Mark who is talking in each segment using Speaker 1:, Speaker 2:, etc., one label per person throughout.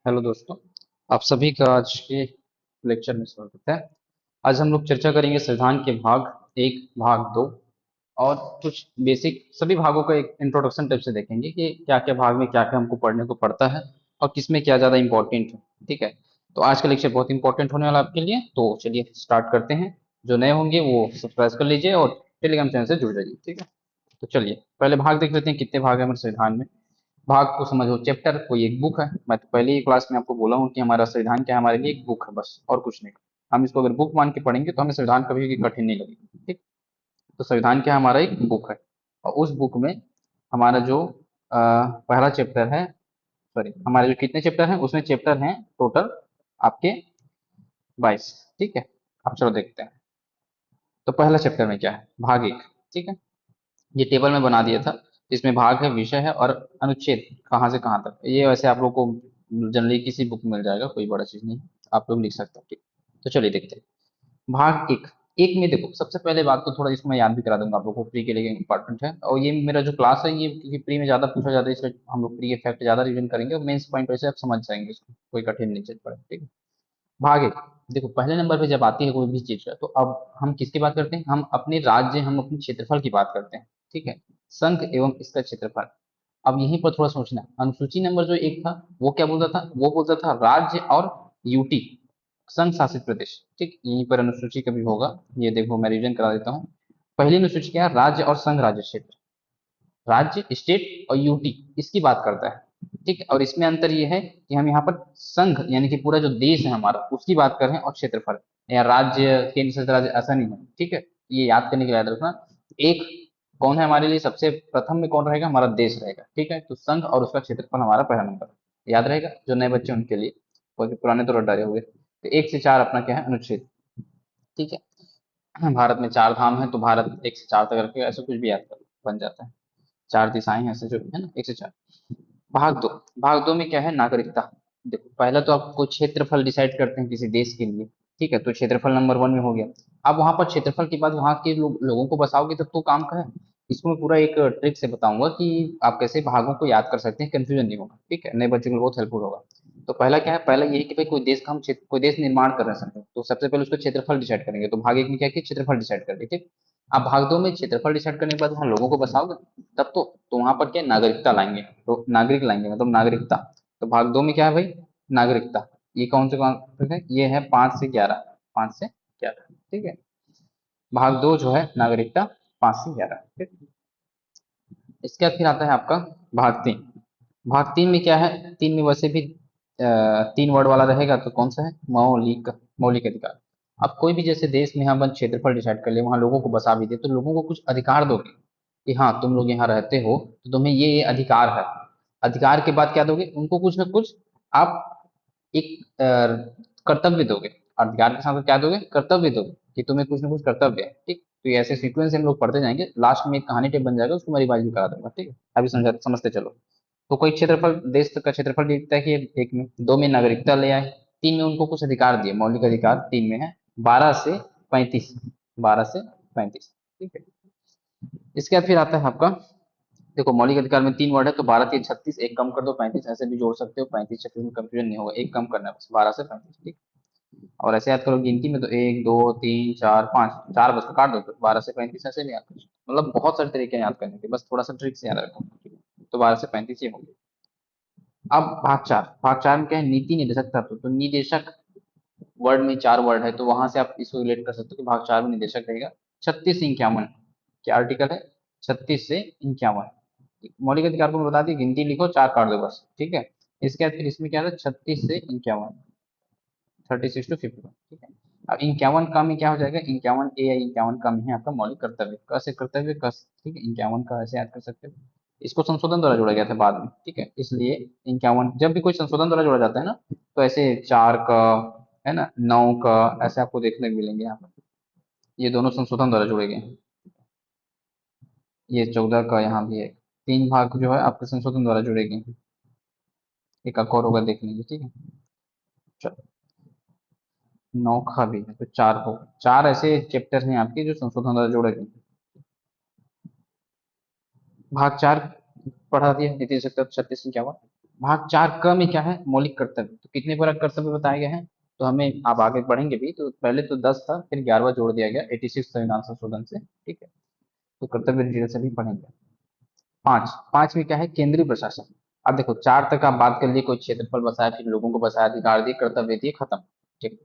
Speaker 1: Hello दोस्तों, आप सभी का आज के लेक्चर में स्वागत है। आज हम लोग चर्चा करेंगे संविधान के भाग एक, भाग दो और कुछ बेसिक सभी भागों का एक इंट्रोडक्शन टाइप से देखेंगे कि क्या क्या भाग में क्या क्या हमको पढ़ने को पड़ता है और किसमें क्या ज़्यादा इंपॉर्टेंट है। ठीक है, तो आज का लेक्चर बहुत इंपॉर्टेंट होने वाला है आपके लिए। तो चलिए स्टार्ट करते हैं। जो नए होंगे वो सब्सक्राइब कर लीजिए और टेलीग्राम चैनल से जुड़ जाइए। ठीक है, तो चलिए पहले भाग देख लेते हैं, कितने भाग है हमारे संविधान में। भाग को समझो, चैप्टर कोई एक बुक है। मैं तो पहले ही क्लास में आपको बोला हूँ कि हमारा संविधान क्या है, हमारे लिए एक बुक है बस और कुछ नहीं। हम इसको अगर बुक मान के पढ़ेंगे तो हमें संविधान कभी भी कठिन नहीं लगेगी। ठीक, तो संविधान क्या है, हमारा एक बुक है। और उस बुक में हमारा जो पहला चैप्टर है, सॉरी हमारे जो कितने चैप्टर हैं उसमें चैप्टर हैं टोटल आपके 22। ठीक है, अब चलो देखते हैं। तो पहला चैप्टर में क्या है, भाग एक। ठीक है, ये टेबल में बना दिया था। इसमें भाग है, विषय है और अनुच्छेद कहाँ से कहाँ तक। ये वैसे आप लोग को जनरली किसी बुक में मिल जाएगा, कोई बड़ा चीज नहीं है, आप लोग लिख सकते हैं। ठीक, तो चलिए देखते हैं। भाग एक। एक में देखो, सबसे पहले बात तो थोड़ा इसको मैं याद भी करा दूंगा आप लोग को, फ्री के लिए इंपॉर्टेंट है। और ये मेरा जो क्लास है ये क्योंकि फ्री में ज्यादा पूछा जाता है, इसलिए हम लोग फ्री के फैक्ट ज्यादा रिवीजन करेंगे और मेंस पॉइंट वैसे आप समझ जाएंगे इसको, कोई कठिन नहीं चीज पड़े। ठीक है, भाग एक। देखो पहले नंबर पे जब आती है कोई भी चीज तो अब हम किसकी बात करते हैं, हम अपने राज्य, हम अपने क्षेत्रफल की बात करते हैं। ठीक है, संघ एवं इसका क्षेत्रफल। अब यहीं पर थोड़ा सोचना, अनुसूची नंबर जो एक था वो क्या बोलता था, वो बोलता था राज्य और यूटी, संघ शासित प्रदेश। ठीक, यहीं पर अनुसूची कभी होगा, ये देखो मैं रिवीजन करा देता हूँ। पहली अनुसूची क्या है, राज्य और संघ राज्य क्षेत्र। राज्य स्टेट और यूटी इसकी बात करता है। ठीक है, और इसमें अंतर ये है कि हम यहाँ पर संघ यानी कि पूरा जो देश है हमारा उसकी बात कर रहे हैं और क्षेत्रफल या राज्य, केंद्र शासित राज्य ऐसा नहीं है। ठीक है, ये याद करने के लिए याद रखना। एक कौन है हमारे लिए, सबसे प्रथम में कौन रहेगा, हमारा देश रहेगा। ठीक है, तो संघ और उसका क्षेत्रफल हमारा पहला नंबर याद रहेगा, जो नए बच्चे उनके लिए, क्योंकि पुराने तो डरे हुए। तो एक से चार अपना क्या है, अनुच्छेद। ठीक है, भारत में चार धाम है तो भारत एक से चार तक रखेगा, ऐसा कुछ भी याद कर बन जाता है। चार दिशाएं हैं ऐसे जो है ना, एक से चार। भाग दो। भाग दो में क्या है, नागरिकता। देखो पहला तो आप कोई क्षेत्रफल डिसाइड करते हैं किसी देश के लिए। ठीक है, तो क्षेत्रफल नंबर वन में हो गया। अब वहां पर क्षेत्रफल के बाद वहां के लोगों को बसाओगे तब तो काम का है। इसको मैं पूरा एक ट्रिक से बताऊंगा कि आप कैसे भागों को याद कर सकते हैं, कंफ्यूजन नहीं होगा। ठीक है, नए बच्चों के लिए बहुत हेल्पफुल होगा। तो पहला क्या है, पहला ये है कि भाई कोई देश का हम कोई देश निर्माण कर रहे हैं तो सबसे पहले उसका क्षेत्रफल डिसाइड करेंगे। तो भाग एक में क्या किया, क्षेत्रफल डिसाइड कर दिया। ठीक, अब भाग दो में क्षेत्रफल डिसाइड करने के बाद वहाँ लोगों को बसाओगे तब तो वहां पर क्या नागरिकता लाएंगे, तो नागरिक लाएंगे मतलब नागरिकता। तो भाग दो में क्या है भाई, नागरिकता। ये कौन से कौन है, ये है 5 से 11, 5 से 11। ठीक है, भाग दो जो है नागरिकता 5 से 11। ठीक, इसके बाद फिर आता है आपका भाग तीन। भाग तीन में क्या है, तीन में वैसे भी तीन वर्ड वाला रहेगा, तो कौन सा है, मौलिक। मौलिक अधिकार। अब कोई भी जैसे देश में हम क्षेत्रफल डिसाइड कर ले, वहां लोगों को बसा भी दे, तो लोगों को कुछ अधिकार दोगे कि हाँ तुम लोग यहाँ रहते हो तो तुम्हें ये अधिकार है। अधिकार के बाद क्या दोगे उनको, कुछ ना कुछ आप एक कर्तव्य दोगे। अधिकार के साथ क्या दोगे, कर्तव्य दोगे कि तुम्हें कुछ ना कुछ कर्तव्य है। ठीक, तो ये ऐसे सीक्वेंस से हम लोग पढ़ते जाएंगे, लास्ट में एक कहानी टेप बन जाएगा, उसको मैं रिवाइज भी करा दूंगा। ठीक है, अभी समझा समझते चलो। तो कोई क्षेत्रफल, देश का क्षेत्रफल दिखता है कि एक में, दो में नागरिकता ले आए, तीन में उनको कुछ अधिकार दिए, मौलिक अधिकार तीन में है। 12 से 35, 12 से 35। ठीक है, इसके बाद फिर आता है आपका, देखो मौलिक अधिकार में तीन वर्ड है तो 12 3 36, एक कम कर दो 35, ऐसे भी जोड़ सकते हो, 35 36 में कंफ्यूजन नहीं होगा, एक कम करना है बस, 12 से 35। ठीक, और ऐसे याद करो गिनती में तो 1 2 3 4 5, चार बस को काट दो तो 12 से 35 ऐसे भी याद करो। मतलब बहुत सारे तरीके हैं याद करने के, बस थोड़ा सा ट्रिक से याद रखो। तो 12 से 35 ये हो गया। अब भाग चार। भाग चार में क्या है, नीति निदेशक तत्व। तो निदेशक वर्ड में चार वर्ड है तो वहां से आप इसको रिलेट कर सकते हो कि भाग चार में निदेशक रहेगा। 36 से 51, क्या आर्टिकल है, 36 से 51। मौलिक अधिकार को मैं बता दी, गिनती लिखो, चार काट दो बस। ठीक है, इसके बाद फिर इसमें क्या था, 36 से 51, 36 to 51। ठीक है, अब 51 का में क्या हो जाएगा, 51 ए या 51 का में है आपका मौलिक कर्तव्य, कैसे कर्तव्य कस। ठीक है, 51 का ऐसे याद कर सकते हो। इसको संशोधन द्वारा जोड़ा गया था बाद में। ठीक है, इसलिए 51 जब भी कोई संशोधन द्वारा जोड़ा जाता है ना, तो ऐसे चार का है ना, 9 का ऐसे आपको देखने को मिलेंगे यहाँ पर, ये दोनों संशोधन द्वारा जोड़े गए हैं। ये 14 का यहाँ भी है, तीन भाग जो है आपके संशोधन द्वारा जुड़े गए हैं। एक और होगा देख लीजिए। ठीक है, चलो 9 का भी है तो चार हो, चार ऐसे चैप्टर हैं आपके जो संशोधन द्वारा जोड़े गए हैं। भाग चार पढ़ा दिया, नीति 36 से 51। भाग 4 क में क्या है, मौलिक कर्तव्य। तो कितने प्रकार कर्तव्य बताए गए हैं, तो हमें आप आगे पढ़ेंगे भी, तो पहले तो 10 था, फिर 11वां जोड़ दिया गया 86 संविधान संशोधन से, ठीक है। तो कर्तव्य डिटेल से भी पढ़ेंगे। 5 में क्या है, केंद्रीय प्रशासन। अब देखो 4 तक आप बात कर लिए, कोई क्षेत्रफल बसाया, फिर लोगों को बसाया, अधिकार दिए, कर्तव्य दिए, खत्म, ठीक।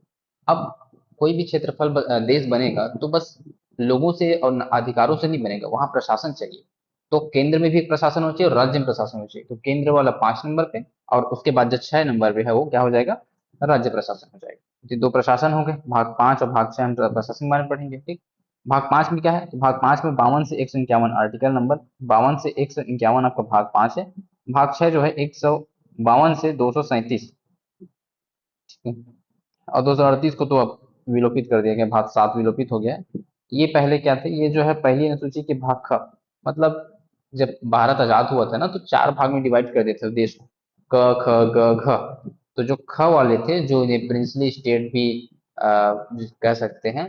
Speaker 1: अब कोई भी क्षेत्रफल देश बनेगा तो बस लोगों से और अधिकारों से नहीं बनेगा, वहां प्रशासन चाहिए। तो केंद्र में भी एक प्रशासन होना चाहिए और राज्य में प्रशासन होना चाहिए। तो केंद्र वाला 5 नंबर पे, और उसके बाद जो 6 नंबर पे है वो क्या हो जाएगा, राज्य प्रशासन हो जाएगा। तो 2 प्रशासन हो गए, भाग 5 और भाग 6 हम प्रशासन के बारे में पढ़ेंगे, ठीक। भाग 5 में क्या है, तो भाग 5 में 52 से 151 आर्टिकल नंबर, 52 से 151 आपका भाग 5 है। भाग 6 जो है 152 से 237, ठीक है। और 238 को तो अब विलोपित कर दिया गया, भाग 7 विलोपित हो गया है। ये पहले क्या थे, ये जो है पहली अनुसूची के भाग ख, मतलब जब भारत आजाद हुआ था ना, तो 4 भाग में डिवाइड कर देते थे देश को, क ख ग घ। तो जो ख वाले थे, जो ये प्रिंसली स्टेट भी कह सकते हैं,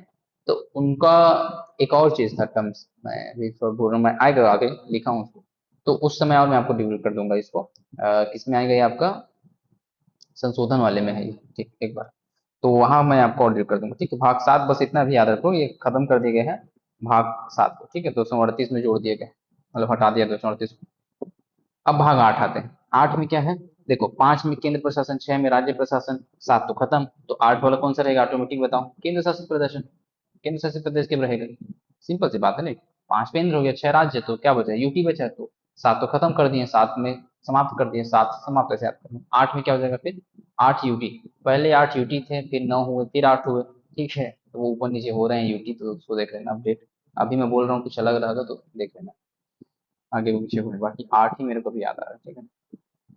Speaker 1: तो उनका एक और चीज था, टर्म्स मैं अभी थोड़ा बोल रहा हूँ, मैं आएगा आगे लिखा हूँ उसको, तो उस समय और मैं आपको डिवील कर दूंगा इसको। किसमें आएगा ये आपका, संशोधन वाले में है ये, ठीक, एक बार। तो वहां मैं आपको ऑर्डर कर दूंगा, ठीक है। भाग 7 बस इतना भी याद रखो, ये खत्म कर दिए गए हैं भाग 7 को, ठीक है। 238 में जोड़ दिए गए, मतलब हटा दिया 238 को। अब भाग 8 आते हैं। 8 में क्या है, देखो 5 में केंद्र प्रशासन, 6 में राज्य प्रशासन, 7 तो खत्म। तो 8 वाला कौन सा रहेगा, ऑटोमेटिक बताओ, केंद्र शासित प्रदेश। केंद्र शासित प्रदेश के रहेगा, सिंपल सी बात है ना। 5 केंद्र हो गया, 6 राज्य, तो क्या बचा, यूटी बचा। तो 7 तो खत्म कर दिए, 7 में समाप्त कर दिए, 7 समाप्त कैसे याद करें। 8 में क्या हो जाएगा फिर, 8 यूटी। पहले 8 यूटी थे, फिर 9 हुए, फिर 8 हुए, ठीक है। तो वो ऊपर नीचे हो रहे हैं यूटी, तो उसको देख लेना अपडेट। अभी मैं बोल रहा हूँ कुछ अलग रहा तो देख लेना, आगे पीछे हुए, बाकी 8 ही मेरे को भी याद आ रहा है, ठीक है।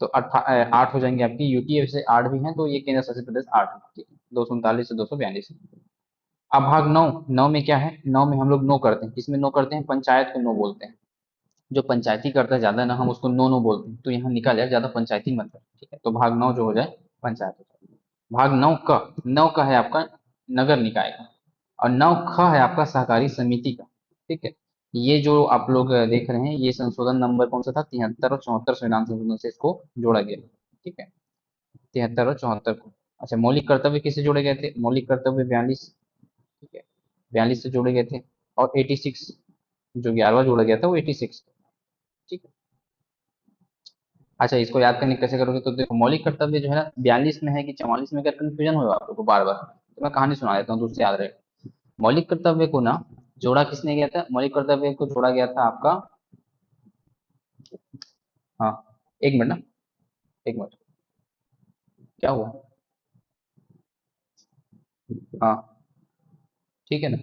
Speaker 1: तो 8 हो जाएंगे आपकी, यूटी से 8 भी हैं, तो ये केंद्र शासित प्रदेश 8 है, ठीक है। 239 से 242। अब भाग 9, 9 में क्या है, 9 में हम लोग नो करते हैं, किसमें नो करते हैं, पंचायत को नो बोलते हैं। जो पंचायती करता है ज्यादा ना, हम उसको नो नो बोलते हैं, तो यहाँ निकल जाए ज्यादा पंचायती मत कर, ठीक है। तो भाग 9 जो हो जाए, पंचायत हो जाए। भाग 9 का है आपका नगर निकाय का, और 9 ख है आपका सहकारी समिति का, ठीक है। ये जो आप लोग देख रहे हैं, ये संशोधन नंबर कौन सा था, 73 और 74 संविधान संशोधन से इसको जोड़ा गया, ठीक है। 73 और 74 को। अच्छा, मौलिक कर्तव्य किससे जोड़े गए थे, मौलिक कर्तव्य 42, ठीक है, 42 से जोड़े गए थे। और 86, जो 11वां जोड़ा गया था वो 86, ठीक है। अच्छा, इसको याद करने कैसे करोगे, तो देखो मौलिक कर्तव्य जो है ना 42 में है कि 44 में, अगर कंफ्यूजन हो आप लोगों को बार बार, तो मैं कहानी सुना देता हूँ तो उससे याद रहे। मौलिक कर्तव्य को ना जोड़ा किसने गया था, मौलिक कर्तव्य को जोड़ा गया था आपका, हाँ, एक मिनट ना, एक मिनट, क्या हुआ, हाँ, ठीक है ना।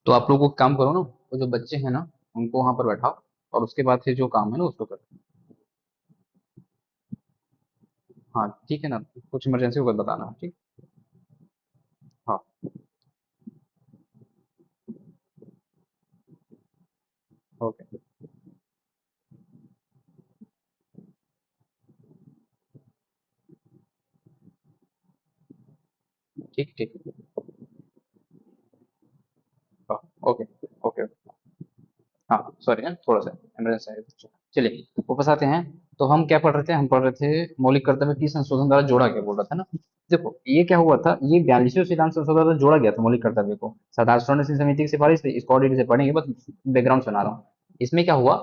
Speaker 1: तो आप लोगों को काम करो ना, वो जो बच्चे हैं ना, उनको वहां पर बैठाओ, और उसके बाद फिर जो काम है ना उसको करो। हाँ, ठीक है ना, कुछ इमरजेंसी होगा तो बताना, ठीक। हाँ, ओके, ठीक ठीक, हाँ, ओके, ओके, हाँ, सॉरी ना, थोड़ा सा इमरजेंसी है, चलिए वापस आते हैं। तो हम क्या पढ़ रहे थे, हम पढ़ रहे थे मौलिक कर्तव्य की संशोधन द्वारा जोड़ा गया, बोल रहा था ना। देखो ये क्या हुआ था, ये 42वें संविधान संशोधन द्वारा जोड़ा गया था मौलिक कर्तव्य को, साधारण समिति की सिफारिश थी, इसको ऑडिट से पढ़ेंगे, बस बैकग्राउंड सुना रहा हूँ। इसमें क्या हुआ,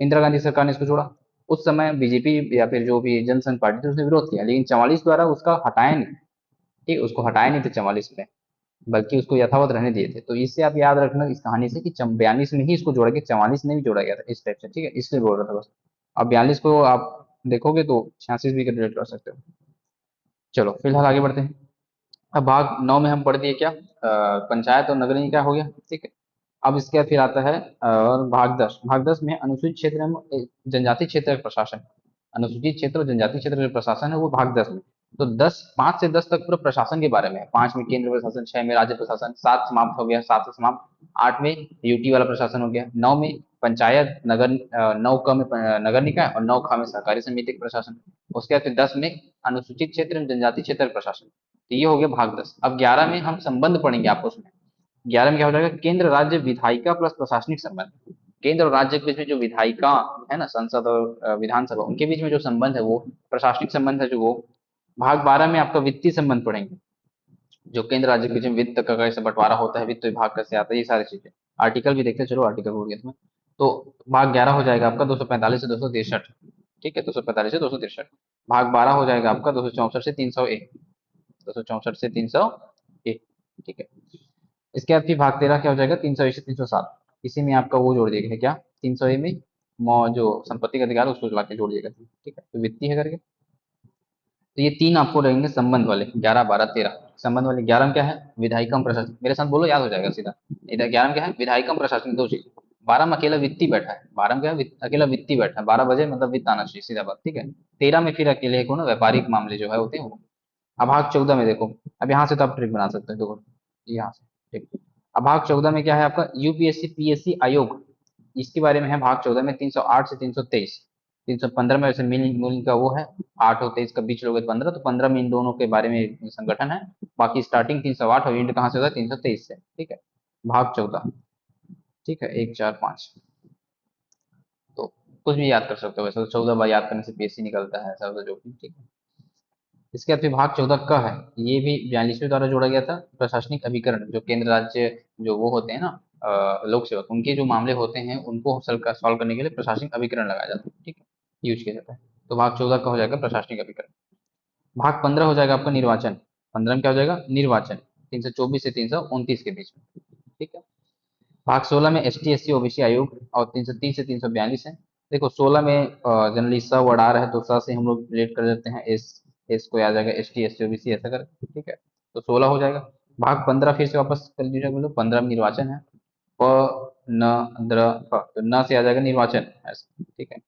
Speaker 1: इंदिरा गांधी सरकार ने इसको जोड़ा। उस समय बीजेपी या फिर जो भी जनसंघ पार्टी थी उसने विरोध किया, लेकिन 44 द्वारा उसका हटाया नहीं, ठीक, उसको हटाया नहीं थे 44 में, बल्कि उसको यथावत रहने दिए थे। तो इससे आप याद रखना इस कहानी से कि 42 में ही इसको जोड़ा गया, 44 में भी जोड़ा गया था, इस टाइप से, ठीक है, इसलिए बोल रहा था बस। अब 42 को आप देखोगे तो 86 भी कैलकुलेट कर सकते हो। चलो फिलहाल आगे बढ़ते हैं। अब भाग 9 में हम पढ़ दिए क्या, पंचायत और नगर निकाय हो गया, ठीक है। अब इसके बाद फिर आता है भाग 10। भाग 10 में अनुसूचित क्षेत्र एवं जनजाति क्षेत्र का प्रशासन, अनुसूचित क्षेत्र और जनजाति क्षेत्र का प्रशासन है वो भाग 10 में। तो 5 से 10 तक पूरा प्रशासन के बारे में है। 5 में केंद्र प्रशासन, 6 में राज्य प्रशासन, 7 समाप्त हो गया, 7 से समाप्त। 8 में यूटी वाला प्रशासन हो गया, 9 में पंचायत नगर, 9 क में नगर निकाय, और 9 ख में सहकारी समिति का प्रशासन। उसके बाद फिर 10 में अनुसूचित क्षेत्र एवं जनजाति क्षेत्र का प्रशासन। तो ये हो गया भाग 10। अब 11 में हम संबंध पढ़ेंगे आपस में। 11 में क्या हो जाएगा, केंद्र राज्य विधायिका प्लस प्रशासनिक संबंध। केंद्र और राज्य के बीच में जो विधायिका है ना, संसद और विधानसभा, उनके बीच में जो संबंध है वो प्रशासनिक संबंध है, जो वो भाग 12 में आपका वित्तीय संबंध पढ़ेंगे, जो केंद्र राज्य के बीच में वित्त का कैसे बंटवारा होता है, वित्त विभाग कैसे आता है, ये सारी चीजें। आर्टिकल भी देखते हैं, चलो आर्टिकल हो गया इसमें। तो भाग 11 हो जाएगा आपका 245 से 263। ठीक है, 245 से 263। भाग 12 हो जाएगा आपका 264 से 301। 264 से 301। ठीक है। इसके बाद फिर भाग 13 क्या हो जाएगा, 301 से 307। इसी में आपका वो जोड़ दिएगा क्या, 300 में जो संपत्ति का अधिकार है उसको ला के जोड़ दिएगा। ठीक है, तो वित्तीय है करके। तो ये तीन आपको रहेंगे संबंध वाले, 11 12 13। संबंध वाले 11 में क्या है, विधायिकम प्रशासन, मेरे साथ बोलो याद हो जाएगा सीधा। इधर 11 में क्या है, विधायिकम प्रशासन, दो चीज। 12 में अकेला वित्तीय बैठा है, 12 में क्या है, अकेला वित्तीय बैठा है, 12 बजे मतलब वित्त आना चाहिए, सीधा बात। ठीक है। 13 में फिर अकेले को ना व्यापारिक मामले जो है होते हैं वो। अब भाग 14 में देखो, अब यहाँ से तो आप ट्रिक बना सकते हो, देखो यहाँ से। ठीक। अब भाग 14 में क्या है आपका, यूपीएससी पीएससी आयोग, इसके बारे में है भाग 14 में 308 से 323। 315 में वैसे मिल मूल का वो है, 8 और 23 का बीच लोगे 15, तो 15 में इन दोनों के बारे में संगठन है। बाकी स्टार्टिंग 308 और एंड कहाँ से होता है, 323 से। ठीक है, भाग 14। ठीक है, 1 4 5। तो कुछ भी याद कर सकते हो, वैसे तो 14 बार याद करने से पीएससी निकलता है ऐसा, तो जो भी। ठीक है। इसके बाद विभाग 14 का है, ये भी 42वें द्वारा जोड़ा गया था। प्रशासनिक अभिकरण, जो केंद्र राज्य जो वो होते हैं ना, लोक सेवक, उनके जो मामले होते हैं उनको सॉल्व करने के लिए प्रशासनिक अभिकरण लगाया जाता है। ठीक है, यूज किया जाता है। तो भाग 14 का हो जाएगा प्रशासनिक अभिकरण। भाग 15 हो जाएगा आपका निर्वाचन। 15 में क्या हो जाएगा, निर्वाचन, 324 से 329 के बीच में। ठीक है। भाग 16 में S T S C OBC आयोग, और 330 से 342 है। देखो 16 में जनरली स वर्ड आ रहा है तो स से हम लोग रिलेट कर देते हैं, एस, एस को आ जाएगा S T S C OBC ऐसा कर। ठीक है, तो 16 हो जाएगा। भाग 15 फिर से वापस कर दीजिएगा, बोलो 15 में निर्वाचन है, प न द्र फ, तो न से आ जाएगा निर्वाचन ऐसा। ठीक है,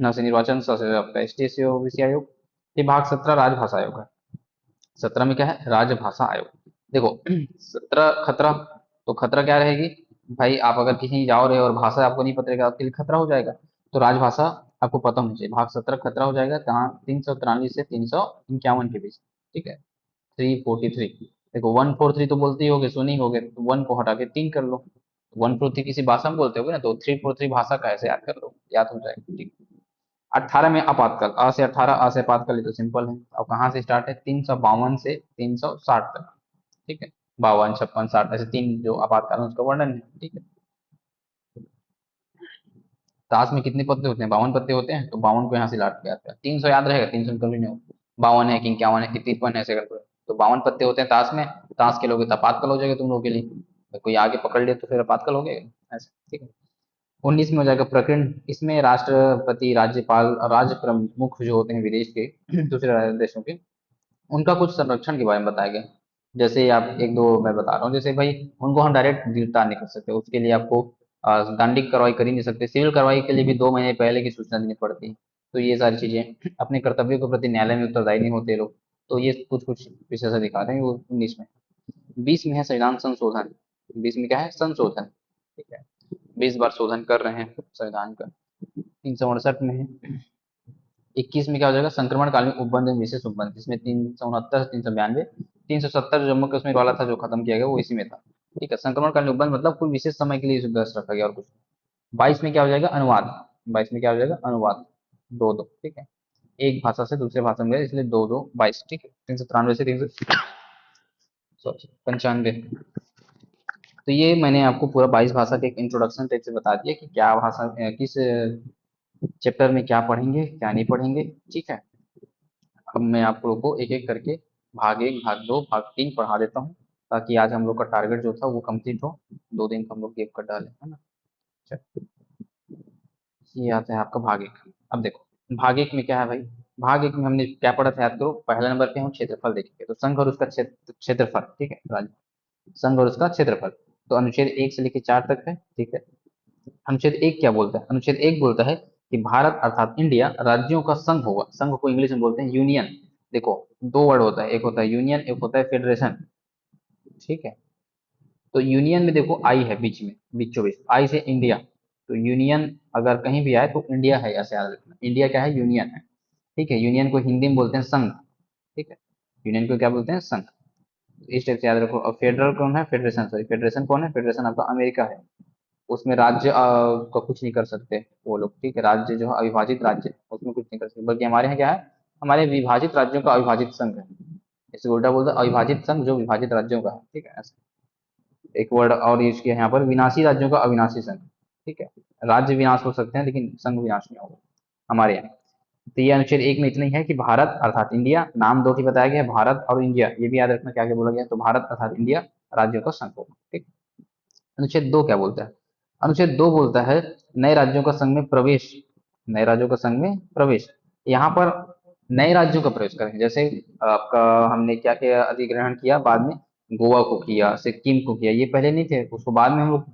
Speaker 1: न से निर्वाचन, स से आपका S T S C OBC आयोग। फिर भाग 17 राजभाषा आयोग है। 17 में क्या है, राजभाषा आयोग। देखो 17 खतरा, तो खतरा क्या रहेगी भाई, आप अगर कहीं जाओ रहे और भाषा आपको नहीं पता रहेगा, आपके लिए खतरा हो जाएगा। तो राजभाषा आपको पता होनी चाहिए। भाग 17 खतरा हो जाएगा कहाँ, 393 से 351 के बीच। ठीक है, 343। देखो 143 तो बोलते ही होगे, सुनी होगे, तो 1 को हटा के 3 कर लो। 143 किसी भाषा में बोलते होगे ना, तो 343 भाषा का ऐसे याद कर लो, याद हो जाएगा। ठीक। 18 में आपातकाल, अ से 18, अ से आपातकाल, ये तो सिंपल है। अब कहाँ से स्टार्ट है, 352 से 360 तक। ठीक है, 52 56 60 ऐसे तीन जो आपातकाल है उसका वर्णन है। ठीक है। ताश में कितने पत्ते होते हैं, 52 पत्ते होते हैं, तो 52 को यहाँ से लाट के आता है। 300 याद रहेगा, 300 कभी नहीं हो। 52 है कि 51 है कि 53 है, ऐसे करते हुए। तो 52 पत्ते होते हैं ताश में। ताश के लोगे तो आपातकाल हो जाएगा तुम लोगों के लिए। तो कोई आगे पकड़ ले तो फिर आपातकाल हो गया ऐसे। ठीक है। 19 में हो जाएगा प्रकरण, इसमें राष्ट्रपति, राज्यपाल और राज्य प्रमुख जो होते हैं विदेश के दूसरे देशों के, उनका कुछ संरक्षण के बारे में बताया गया। जैसे आप एक दो मैं बता रहा हूँ, जैसे भाई उनको हम डायरेक्ट गिरफ्तार नहीं कर सकते, उसके लिए आपको दंडिक कार्रवाई कर ही नहीं सकते, सिविल कार्रवाई के लिए भी 2 महीने पहले की सूचना देनी पड़ती है। तो ये सारी चीजें, अपने कर्तव्यों के प्रति न्यायालय में उत्तरदायी नहीं होते लोग। तो ये कुछ कुछ विषय से दिखा रहे हैं वो 19 में। 20 में है संविधान संशोधन। 20 में क्या है, संशोधन। ठीक है, 20 बार शोधन कर रहे हैं संविधान का। 368 में है। 21 में क्या हो जाएगा, संक्रमण कालीन उपबंध एवं विशेष उपबंध, इसमें 369 से 392। 370 जम्मू कश्मीर वाला था जो खत्म किया गया, वो इसी में था। ठीक है, संक्रमण कालीन उपबंध मतलब कोई विशेष समय के लिए इसे दस्त रखा गया और कुछ। 22 में क्या हो जाएगा, अनुवाद। 22 में क्या हो जाएगा, अनुवाद। दो दो। ठीक है, एक भाषा से दूसरे भाषा में गए, इसलिए दो दो 22। ठीक है, 393 से 395। तो ये मैंने आपको पूरा 22 भाषा के एक इंट्रोडक्शन टाइप से बता दिया कि क्या भाषा, किस चैप्टर में क्या पढ़ेंगे क्या नहीं पढ़ेंगे। ठीक है। अब मैं आप लोगों को एक एक करके भाग 1 भाग 2 भाग 3 पढ़ा देता हूँ, ताकि आज हम लोग का टारगेट जो था वो कंप्लीट हो। 2 दिन का हम लोग गेप कर डाले, है ना। चल, ये आता है आपका भाग 1। अब देखो भाग 1 में क्या है भाई, भाग 1 में हमने क्या पढ़ा था याद करो। पहले नंबर पे हम क्षेत्रफल देखेंगे, तो संघ और उसका क्षेत्रफल। ठीक है राजू, संघ और उसका क्षेत्रफल। तो अनुच्छेद 1 से लेकर 4 तक है। ठीक है। अनुच्छेद 1 क्या बोलता है, अनुच्छेद 1 बोलता है कि भारत अर्थात इंडिया राज्यों का संघ होगा। संघ को इंग्लिश में बोलते हैं यूनियन। देखो दो वर्ड होता है, एक होता है यूनियन, एक होता है फेडरेशन। ठीक है। तो यूनियन में देखो आई है बीच में, बीचों बीच आई से इंडिया। तो यूनियन अगर कहीं भी आए तो इंडिया है, ऐसे याद रखना। इंडिया क्या है, यूनियन है। ठीक है, यूनियन को हिंदी में बोलते हैं संघ। ठीक है, यूनियन को क्या बोलते हैं, संघ। तो इस टाइप से याद रखो। और फेडरल कौन है, फेडरेशन, सॉरी फेडरेशन कौन है, फेडरेशन आपका अमेरिका है। उसमें राज्य का कुछ नहीं कर सकते वो लोग, ठीक है। राज्य जो है अविभाजित राज्य, उसमें कुछ नहीं कर सकते, बल्कि हमारे यहाँ क्या है, हमारे विभाजित राज्यों का अविभाजित संघ है। इसे उल्टा बोलते हैं अविभाजित संघ जो विभाजित राज्यों का है, ठीक है ऐसा। एक वर्ड और यूज किया है यहाँ पर, विनाशी राज्यों का अविनाशी संघ, ठीक है। राज्य विनाश हो सकते हैं लेकिन संघ विनाश नहीं होगा हमारे यहाँ। तो ये अनुच्छेद एक में इतना ही है कि भारत अर्थात इंडिया, नाम दो की बताया गया है, भारत और इंडिया, ये भी याद रखना क्या क्या बोला गया है। तो भारत अर्थात इंडिया राज्यों का संघ होगा, ठीक। अनुच्छेद दो क्या बोलता है? अनुच्छेद दो बोलता है नए राज्यों का संघ में प्रवेश, नए राज्यों का संघ में प्रवेश। यहाँ पर नए राज्यों का प्रवेश करें, जैसे आपका हमने क्या क्या अधिग्रहण किया बाद में, गोवा को किया, सिक्किम को किया, ये पहले नहीं थे, उसको बाद में हम लोग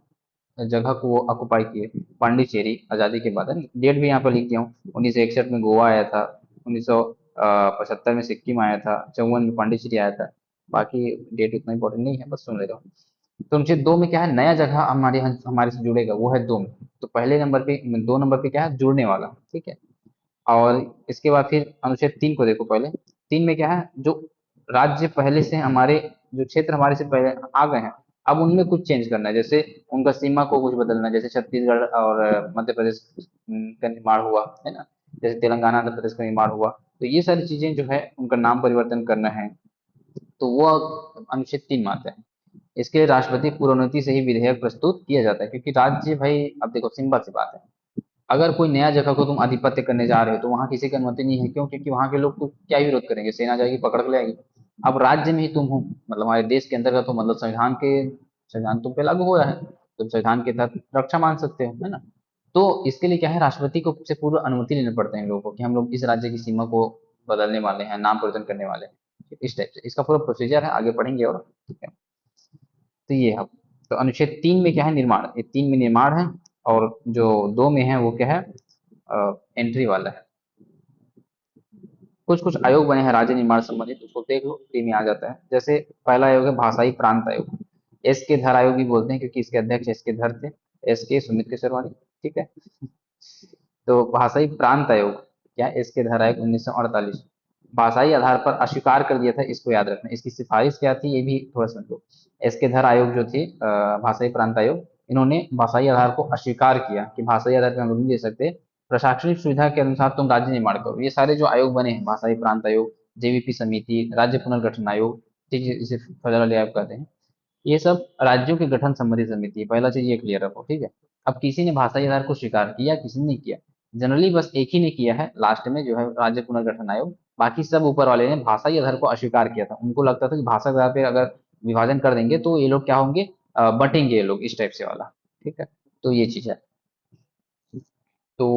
Speaker 1: जगह को वो ऑक्युपाई किए। पांडिचेरी आजादी के बाद है, डेट भी यहाँ पर लिख दिया हूँ। 1961 में गोवा आया था, 1975 में सिक्किम आया था, 54 में पांडिचेरी आया था। बाकी डेट उतना इंपॉर्टेंट नहीं है, बस सुन ले रहा हूँ। तो अनुच्छेद दो में क्या है, नया जगह हमारे से जुड़ेगा, वो है दो में। तो पहले नंबर पे, दो नंबर पे क्या है, जुड़ने वाला, ठीक है। और इसके बाद फिर अनुच्छेद तीन को देखो पहले। तीन में क्या है, जो राज्य पहले से हमारे, जो क्षेत्र हमारे से पहले आ गए हैं, अब उनमें कुछ चेंज करना है, जैसे उनका सीमा को कुछ बदलना है, जैसे छत्तीसगढ़ और मध्य प्रदेश का निर्माण हुआ है ना, जैसे तेलंगाना आंध्र प्रदेश का निर्माण हुआ। तो ये सारी चीजें जो है उनका नाम परिवर्तन करना है, तो वो अनुच्छेद तीन में आता है। इसके लिए राष्ट्रपति पूर्वनुमति से ही विधेयक प्रस्तुत किया जाता है, क्योंकि राज्य भाई, अब देखो सिंपल सी बात है, अगर कोई नया जगह को तुम आधिपत्य करने जा रहे हो तो वहां किसी की अनुमति नहीं है, क्यों? क्योंकि वहां के लोग तो क्या ही विरोध करेंगे, सेना जाएगी पकड़ के ले आएगी। अब राज्य में ही तुम हो, मतलब हमारे देश के अंदर का, तो मतलब संविधान तुम पे लागू हो रहा है, तुम संविधान के तहत रक्षा मांग सकते हो, है ना। तो इसके लिए क्या है, राष्ट्रपति को से पूर्व अनुमति लेने पड़ते हैं लोगों को, कि हम लोग इस राज्य की सीमा को बदलने वाले हैं, नाम परिवर्तन करने वाले हैं, इस टाइप से इसका पूरा प्रोसीजर है, आगे पढ़ेंगे और, ठीक है। तो ये है। तो अनुच्छेद तीन में क्या है, निर्माण, ये तीन में निर्माण है, और जो दो में है वो क्या है, एंट्री वाला है। कुछ कुछ आयोग बने हैं राज्य निर्माण संबंधित, उसको देख लो, तीन में आ जाता है। जैसे पहला आयोग है भाषाई प्रांत आयोग, एस के धर आयोग भी बोलते हैं, क्योंकि इसके अध्यक्ष एस के धर थे, एस के सुमित के शर्मा, ठीक है। तो भाषाई प्रांत आयोग क्या, एस के धर आयोग 1948, भाषाई आधार पर अस्वीकार कर दिया था, इसको याद रखना। इसकी सिफारिश क्या थी, ये भी थोड़ा समझ लो। एस के धर आयोग जो थी, भाषाई प्रांत आयोग, इन्होंने भाषाई आधार को अस्वीकार किया कि भाषाई आधार पे हम लोग नहीं दे सकते, प्रशासनिक सुविधा के अनुसार तुम राज्य निर्माण करो। ये सारे जो आयोग बने हैं, भाषाई प्रांत आयोग, जेवीपी समिति, राज्य पुनर्गठन आयोग, ठीक है, इसे फेडरल आयोग कहते हैं, ये सब राज्यों के गठन संबंधी समिति है। पहला चीज ये क्लियर रखो, ठीक है। अब किसी ने भाषाई आधार को स्वीकार किया, किसी ने नहीं किया, जनरली बस एक ही ने किया है लास्ट में, जो है राज्य पुनर्गठन आयोग। बाकी सब ऊपर वाले ने भाषाई आधार को अस्वीकार किया था, उनको लगता था कि भाषा के आधार पे अगर विभाजन कर देंगे तो ये लोग क्या होंगे, बटेंगे ये लोग, इस टाइप से वाला, ठीक है। तो ये चीज है। तो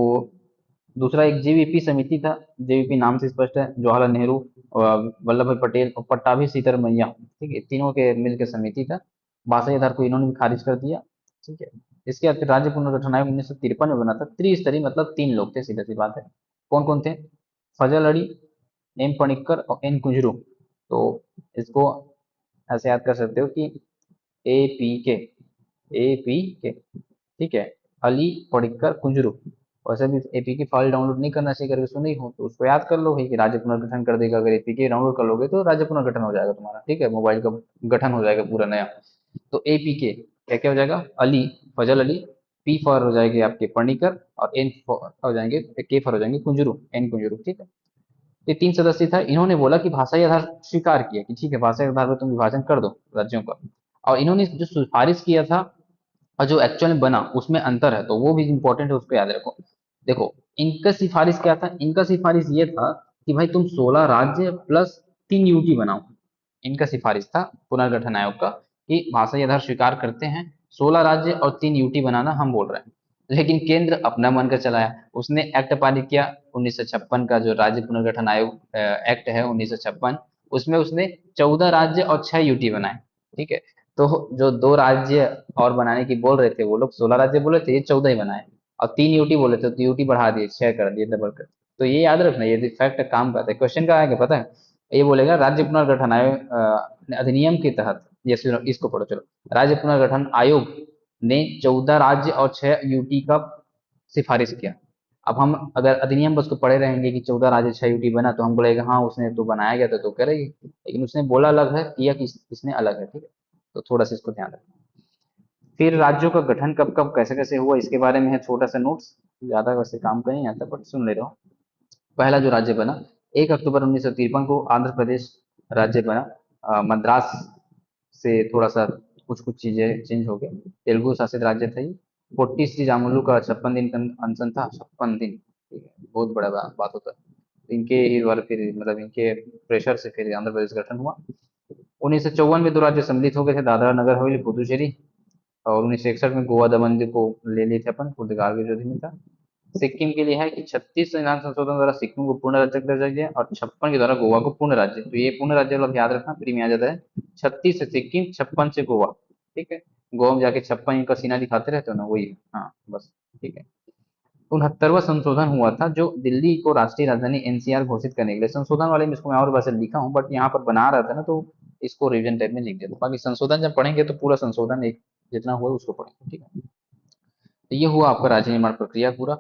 Speaker 1: दूसरा एक जेवीपी समिति था, जेवीपी नाम से स्पष्ट है, जवाहरलाल नेहरू, वल्लभ भाई पटेल और पट्टाभी सीतारमैया, ठीक है, तीनों के मिलकर समिति था। भाषाई आधार को इन्होंने भी खारिज कर दिया, ठीक है। इसके बाद फिर राज्य पुनर्गठन आयोग 1953 में बना था, त्रिस्तरीय, मतलब तीन लोग थे, सीधा सी बात है। कौन कौन थे, फजल अली, एम पणिक्कर और एन कुंजरू। तो इसको ऐसे याद कर सकते हो कि ए पी के, ठीक है, अली, पडिक्कर, कुंजरू। वैसे भी एपी की फाइल डाउनलोड नहीं करना चाहिए करके सुनी हो, तो उसको याद कर लो भाई कि राज्य पुनर्गठन कर देगा, अगर एपी के डाउनलोड कर लोगे तो राज्य पुनर्गठन हो जाएगा तुम्हारा, ठीक है, मोबाइल का गठन हो जाएगा पूरा नया। तो एपी के क्या क्या हो जाएगा, अली, फजल अली, पी फॉर हो जाएंगे आपके पर्णिकर, और एन फॉर हो जाएंगे, के फॉर हो जाएंगे कुंजरू, एन कुंजरू, ठीक है। ये तीन सदस्य था, इन्होंने बोला कि भाषाई आधार स्वीकार किया कि ठीक है, भाषाई आधार पर तुम विभाजन कर दो राज्यों का। और इन्होंने जो सिफारिश किया था और जो एक्चुअल में बना उसमें अंतर है, तो वो भी इंपॉर्टेंट है, उसको याद रखो। देखो, इनका सिफारिश क्या था, इनका सिफारिश ये था कि भाई तुम 16 राज्य प्लस 3 यूटी बनाओ। इनका सिफारिश था पुनर्गठन आयोग का, कि भाषाई आधार स्वीकार करते हैं, 16 राज्य और 3 यूटी बनाना हम बोल रहे हैं। लेकिन केंद्र अपना मन कर चलाया, उसने एक्ट पारित किया 1956 का, जो राज्य पुनर्गठन आयोग एक्ट है 1956, उसमें उसने 14 राज्य और 6 यूटी बनाए, ठीक है। तो जो दो राज्य और बनाने की बोल रहे थे, वो लोग 16 राज्य बोले थे, ये 14 ही बनाए। और 3 यूटी बोले थे, तो यूटी बढ़ा दिए, 6 कर दिए, डबल कर। तो ये याद रखना, ये फैक्ट काम करता है, क्वेश्चन का आएगा पता है। ये बोलेगा राज्य पुनर्गठन आयोग अधिनियम के तहत, ये सुनो, इसको पढ़ो चलो। राज्य पुनर्गठन आयोग ने 14 राज्य और 6 यूटी का सिफारिश किया। अब हम अगर अधिनियम बस को पढ़े रहेंगे कि 14 राज्य 6 यूटी बना, तो हम बोलेगा हाँ उसने तो बनाया गया था तो करेगी, लेकिन उसने बोला अलग है, किया किसने अलग है, ठीक है। तो थोड़ा सा इसको ध्यान रखना। फिर राज्यों का गठन कब कब कैसे कैसे हुआ इसके बारे में है छोटा सा नोट्स, ज्यादा वैसे काम का नहीं आता बट सुन ले रहा हूँ। पहला जो राज्य बना 1 अक्टूबर 1953 को आंध्र प्रदेश राज्य बना। मद्रास से थोड़ा सा कुछ कुछ चीजें चेंज हो गई। तेलुगु शासित राज्य था ये। पोट्टी श्री रामुलु का 56 दिन का अनशन था, 56 दिन, ठीक है, बहुत बड़ा बात होता है। इनके ही द्वारा फिर मतलब इनके प्रेशर से फिर आंध्र प्रदेश गठन हुआ। 1954 में दो राज्य सम्मिलित हो गए थे, दादरा नगर हवेली पुदुचेरी। और 1961 में गोवा दमन को ले लिए थे अपन, पुर्तगाल के विरोधी में था। सिक्किम के लिए है कि 36 संविधान संशोधन द्वारा सिक्किम को पूर्ण राज्य का दर्जा दिया और 56 के द्वारा गोवा को पूर्ण राज्य। तो ये पूर्ण राज्य वाला याद रखना, फ्री में आ जाता है। 36 से सिक्किम, 56 से गोवा, ठीक है। गोवा में जाके 56 का सीना दिखाते रहते हो ना, वही है। हाँ बस, ठीक है। 69वां संशोधन हुआ था जो दिल्ली को राष्ट्रीय राजधानी एनसीआर घोषित करने के लिए। संशोधन वाले में इसको मैं और वैसे लिखा हूँ बट यहाँ पर बना रहा था ना, तो इसको रिविजन टाइप में लिख देता हूँ। बाकी संशोधन जब पढ़ेंगे तो पूरा संशोधन एक जितना हुआ उसको पढ़ेंगे, ठीक है। तो ये हुआ आपका राज्य निर्माण प्रक्रिया पूरा।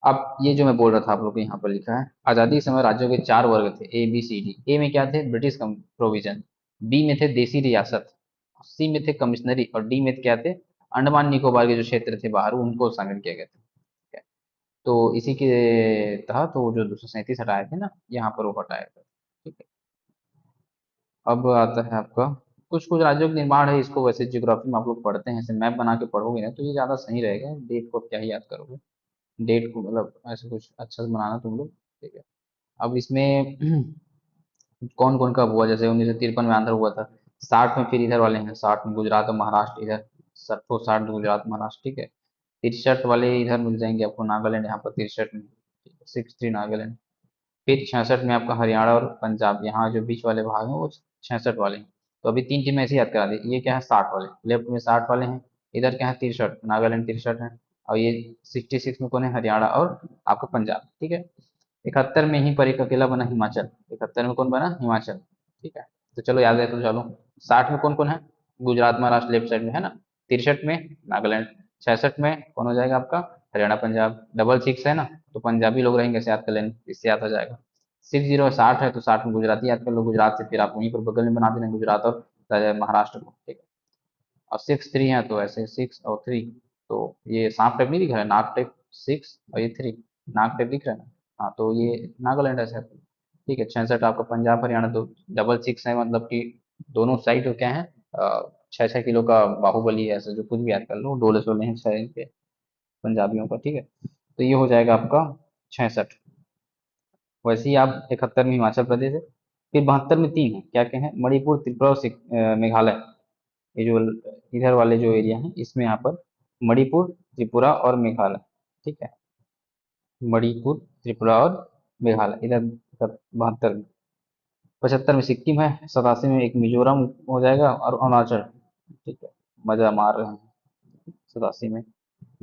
Speaker 1: अब ये जो मैं बोल रहा था आप लोग को यहाँ पर लिखा है, आजादी के समय राज्यों के 4 वर्ग थे, ए बी सी डी। ए में क्या थे, ब्रिटिश प्रोविजन। बी में थे देसी रियासत। सी में थे कमिश्नरी। और डी में क्या थे, अंडमान निकोबार के जो क्षेत्र थे बाहर, उनको शामिल किया गया था, ठीक है। तो इसी के तहत वो जो 237 हटाए थे ना, यहाँ पर वो हटाया था, ठीक है। अब आता है आपका कुछ कुछ राज्यों का निर्माण है, इसको वैसे ज्योग्राफी में आप लोग पढ़ते हैं, ऐसे मैप बना के पढ़ोगे ना तो ये ज्यादा सही रहेगा। डेट को क्या ही याद करोगे, डेट को मतलब ऐसे कुछ अच्छा से बनाना तुम लोग, ठीक है। अब इसमें कौन कौन कब हुआ, जैसे 1953 में आंध्र हुआ था। 60 में फिर इधर वाले हैं, 60 में गुजरात और महाराष्ट्र इधर। 60 गुजरात महाराष्ट्र, ठीक है। 63 वाले इधर मिल जाएंगे आपको, नागालैंड यहाँ पर 63 में, 63 नागालैंड। फिर 66 में आपका हरियाणा और पंजाब, यहाँ जो बीच वाले भाग हैं वो 66 वाले हैं। तो अभी तीन टीम ऐसे याद करा दी, ये क्या है 60 वाले, लेफ्ट में 60 वाले हैं। इधर क्या है 63, नागालैंड 63 है। और ये 66 में कौन है, हरियाणा और आपका पंजाब, ठीक है। 71 में ही पर एक अकेला बना हिमाचल। 71 में कौन बना, हिमाचल, ठीक है। तो चलो याद है तो चलो। 60 में कौन कौन है, गुजरात महाराष्ट्र लेफ्ट साइड में है ना। 63 में नागालैंड। 66 में कौन हो जाएगा आपका, हरियाणा पंजाब। डबल सिक्स है ना, तो पंजाबी लोग रहेंगे, ऐसे याद कर लेंगे, इससे याद हो जाएगा। 60 60 है तो 60 में गुजराती याद कर लो, गुजरात से फिर आप वहीं पर बगल में बना देना गुजरात और महाराष्ट्र को, ठीक है। और 6 3 है तो ऐसे 6 और 3, तो ये सांप टाइप नहीं दिख रहा है, नाक टाइप 6 और ये 3, नाक टाइप दिख रहा है ना। हाँ तो ये नागालैंड ऐसे, ठीक है। 66 आपका पंजाब हरियाणा, तो डबल सिक्स है मतलब कि दोनों साइड तो क्या है, 6 6 किलो का बाहुबली है, ऐसे जो कुछ भी याद कर लो, डोले सोले हैं 6 इनके पंजाबियों का, ठीक है। तो ये हो जाएगा आपका 66। वैसे ही आप 71 में हिमाचल प्रदेश है। फिर 72 में तीन है, क्या क्या है, मणिपुर त्रिपुरा और मेघालय। ये जो इधर वाले जो एरिया है इसमें यहाँ पर मणिपुर त्रिपुरा और मेघालय, ठीक है। मणिपुर त्रिपुरा और मेघालय इधर 72 में। 75 में सिक्किम है। 87 में एक मिजोरम हो जाएगा और अरुणाचल, ठीक है। मजा मार रहे हैं 87 में।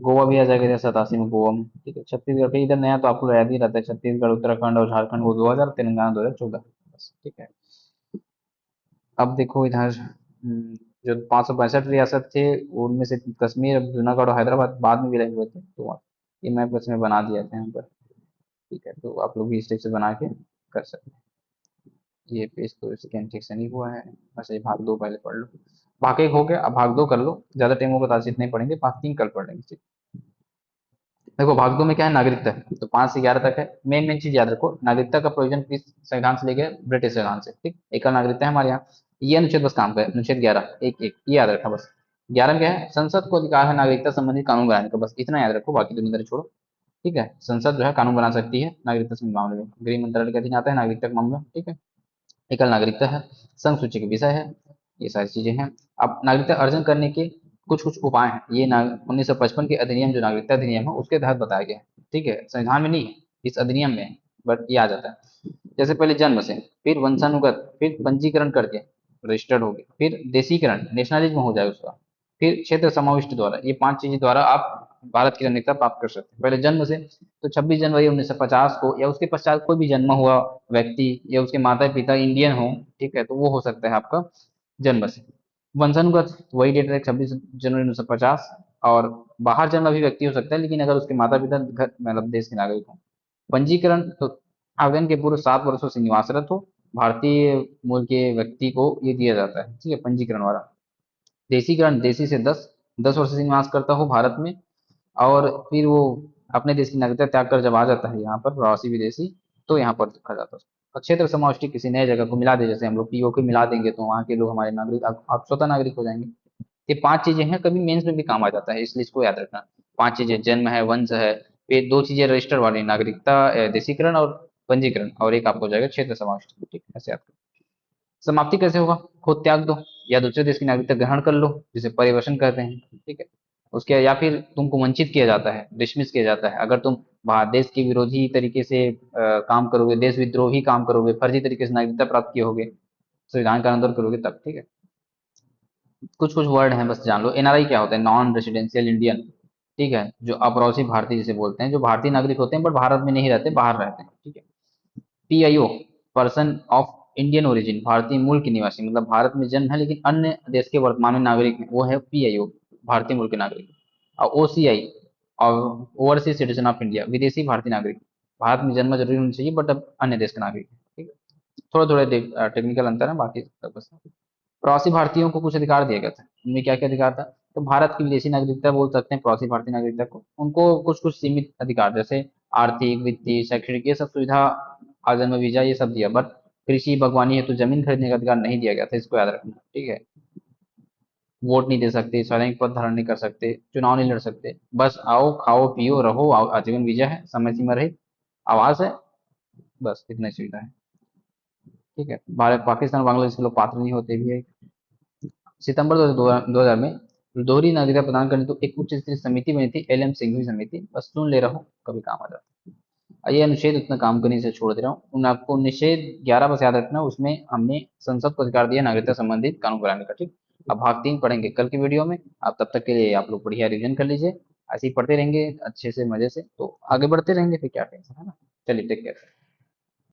Speaker 1: गोवा भी आ जाएगा इधर 87 में, गोवा में, ठीक है। छत्तीसगढ़ फिर इधर नया तो आपको याद ही रहता है, छत्तीसगढ़ उत्तराखंड और झारखंड वो 2000, तेलंगाना 2014, बस, ठीक है। अब देखो इधर जो 562 रियासत थे उनमें से कश्मीर, जूनागढ़ और हैदराबाद बाद में विलय हुए थे, तो ये मैप बस में बना दिया था यहाँ पर, ठीक है। तो आप लोग भी इस टाइप से बना के कर सकते हैं। ये पेज तो स्कैन ठीक से नहीं हुआ है, बस ये भाग 2 पहले पढ़ लो। भाग 1 हो गया, अब भाग 2 कर लो, ज्यादा टाइम होगा तो आज इतने पढ़ेंगे, भाग 3 कल पढ़ लेंगे, ठीक। देखो भाग 2 में क्या है, नागरिकता है, तो 5 से 11 तक है। मेन मेन चीज याद रखो, नागरिकता का प्रोविजन किस संविधान से लेके, ब्रिटिश संविधान से, ठीक। एकल नागरिकता है हमारे यहाँ। ये अनुच्छेद बस काम का है, अनुच्छेद 11 एक एक, ये याद रखना बस। 11 में क्या है, संसद को अधिकार है नागरिकता संबंधी कानून बनाने का, बस इतना याद रखो, बाकी दुनिया छोड़ो, ठीक है। संसद जो है कानून बना सकती है नागरिकता संबंधी मामले में, गृह मंत्रालय के अधीन आता है नागरिकता का मामला, ठीक है। एकल नागरिकता है, संघ सूची का विषय है, ये सारी चीजें हैं। अब नागरिकता अर्जन करने के कुछ कुछ उपाय हैं, ये 1955 के अधिनियम जो नागरिकता अधिनियम है उसके तहत बताया गया है, ठीक है। संविधान में नहीं है, इस अधिनियम में है, बट ये आ जाता है। जैसे पहले जन्म से, फिर वंशानुगत, फिर पंजीकरण करके रजिस्टर्ड हो गए, फिर देशीकरण नेशनलिज्म हो जाए उसका, फिर क्षेत्र समाविष्ट द्वारा, ये 5 चीजें द्वारा आप भारत की नागरिकता प्राप्त कर सकते हैं। पहले जन्म से, तो 26 जनवरी 1950 को या उसके पश्चात कोई भी जन्मा हुआ व्यक्ति या उसके माता पिता इंडियन हो, ठीक है, तो वो हो सकता है आपका जन्म से। वंशानुगत वही डेट है 26 जनवरी 1950। और बाहर जन्मा भी व्यक्ति हो सकता है, लेकिन अगर उसके माता पिता घर मतलब देश के नागरिक हो। पंजीकरण तो आवेदन के पूर्व 7 वर्षों से निवासरत हो भारतीय मूल के व्यक्ति को ये दिया जाता है, ठीक है, पंजीकरण वाला। देशीकरण, देशी से 10, 10 वर्ष से निवास करता हो भारत में, और फिर वो अपने देश की नागरिकता त्याग कर जब आ जाता है यहाँ पर प्रवासी विदेशी, तो यहाँ पर रखा जाता है उसको। क्षेत्र समाविष्टि किसी नए जगह को मिला दे, जैसे हम लोग पीओके मिला देंगे तो वहाँ के लोग हमारे नागरिक, आप स्वतः नागरिक हो जाएंगे। ये 5 चीजें हैं, कभी मेंस में भी काम आ जाता है, इसलिए इसको याद रखना। 5 चीजें, जन्म है, वंश है, फिर 2 चीजें रजिस्टर वाली, नागरिकता, देशीकरण और पंजीकरण, और एक आपको हो जाएगा क्षेत्र समाविष्टि। ठीक है, ऐसे याद करो। समाप्ति कैसे होगा? खुद त्याग दो, या दूसरे देश की नागरिकता ग्रहण कर लो, जिसे परिवर्तन कहते हैं। ठीक है, उसके या फिर तुमको वंचित किया जाता है, डिसमिस किया जाता है, अगर तुम भारत देश के विरोधी तरीके से काम करोगे, देश विद्रोही काम करोगे, फर्जी तरीके से नागरिकता प्राप्त किए होगे, संविधान का आंदोलन करोगे तब। ठीक है, कुछ कुछ वर्ड हैं बस जान लो। एनआरआई क्या होता है? Non residential Indian. ठीक है, जो अप्रवासी भारतीय जिसे बोलते हैं, जो भारतीय नागरिक होते हैं बट भारत में नहीं रहते, बाहर रहते हैं। ठीक है। PIO, person of Indian origin, भारतीय मूल के निवासी, मतलब भारत में जन्म है लेकिन अन्य देश के वर्तमान में नागरिक हैं, वो है पीआईओ, भारतीय मूल के नागरिक। और ओसीआई, और ओवरसीज सिटीजन ऑफ इंडिया, विदेशी भारतीय नागरिक, भारत में जन्म जरूरी होना चाहिए बट अब अन्य देश के नागरिक है। ठीक है, थोड़ा थोड़ा टेक्निकल अंतर है, बाकी सब बस। प्रवासी भारतीयों को कुछ अधिकार दिया गया था, उनमें क्या क्या अधिकार था? तो भारत की विदेशी नागरिकता बोल सकते हैं प्रवासी भारतीय नागरिकता को, उनको कुछ कुछ सीमित अधिकार, जैसे आर्थिक, वित्तीय, शैक्षणिक, ये सब सुविधा, आजन्म वीजा, ये सब दिया, बट कृषि बागवानी हेतु जमीन खरीदने का अधिकार नहीं दिया गया था, इसको याद रखना। ठीक है, वोट नहीं दे सकते, सार्वजनिक पद धारण नहीं कर सकते, चुनाव नहीं लड़ सकते, बस आओ खाओ पियो रहो, आजीवन वीजा है, समय सीमा रही, आवास है, बस इतनी सुविधा है। ठीक है, भारत, पाकिस्तान, बांग्लादेश के लोग पात्र नहीं होते भी है। सितंबर 2000 में दोहरी नागरिकता प्रदान करने तो एक उच्च स्तरीय समिति बनी थी, एल एम सिंघवी समिति, बस सुन ले रहा हूँ, कभी काम आ जाता है। ये अनुच्छेद उतना काम करने से छोड़ दे रहा हूँ, उन आपको अनुच्छेद 11 बस याद रखना, उसमें हमने संसद को अधिकार दिया नागरिकता संबंधित कानून बनाने का। ठीक, अब भाग 3 पढ़ेंगे कल की वीडियो में। आप तब तक के लिए आप लोग बढ़िया रिविजन कर लीजिए, ऐसे ही पढ़ते रहेंगे अच्छे से मजे से, तो आगे बढ़ते रहेंगे, फिर क्या टेंशन है ना। चलिए, टेक केयर।